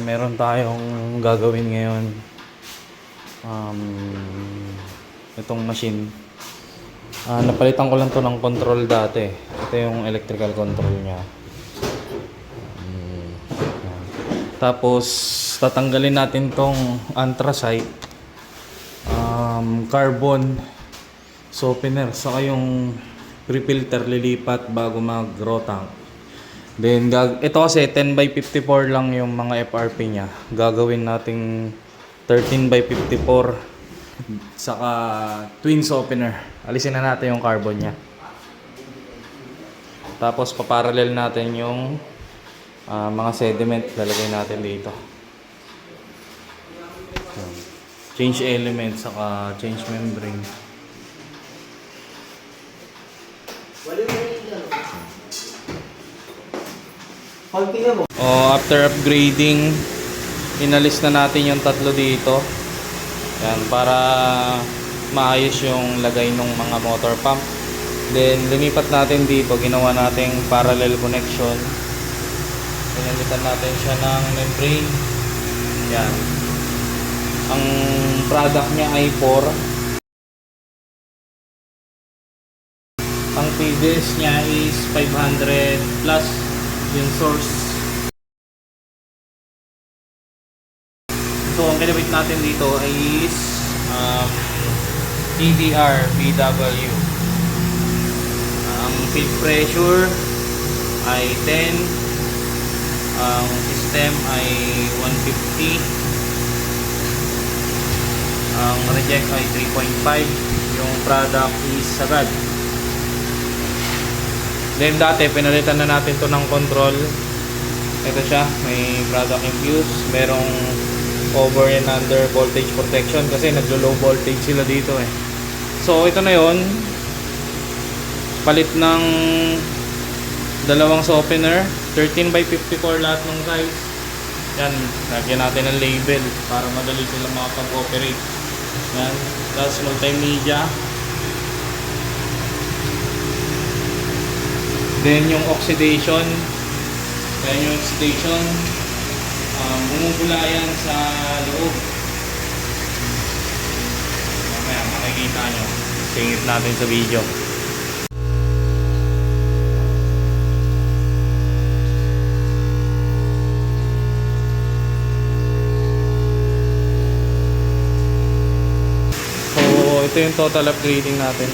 meron tayong gagawin ngayon. Itong machine. Napalitan ko lang to ng control dati. Ito yung electrical control niya. Tapos tatanggalin natin tong anthracite, carbon softener, saka yung pre-filter lilipat bago mag-raw tank. Then ito kasi 10x54 lang yung mga FRP niya. Gagawin nating 13x54 saka twin softener. Alisin na natin yung carbon niya. Tapos paparallel natin yung mga sediment lalagay natin dito. Change element saka change membrane. After upgrading, inalis na natin yung tatlo dito. Yan, para maayos yung lagay ng mga motor pump. Then lumipat natin dito, ginawa nating parallel connection. Pinalitan natin siya ng membrane. Yan. Ang product niya ay 4. Ang PVS niya is 500 plus yung source. So ang kinabit natin dito is EDR BW. Ang feed pressure ay 10. Ang system ay 150. Ang reject ay 3.5. Yung product is sagad. Then dati pinalitan na natin to ng control. Ito siya, may product infuse, merong over and under voltage protection kasi naglo-low voltage sila dito eh. So ito na yon, palit ng dalawang softener, 13x54 lahat ng size. Yan, lagyan natin ng label para madali silang makapag-operate. Yan, tapos multimedia. Then yung oxidation, then yung oxidation, bumubula yan sa loob. Mamaya makikita nyo, singit natin sa video. So ito yung total upgrading natin.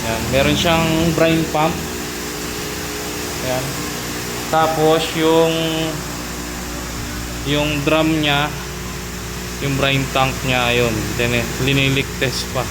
Yan, meron siyang brine pump. Yan. Tapos yung drum niya, yung brine tank niya, ayun, linilik test pa.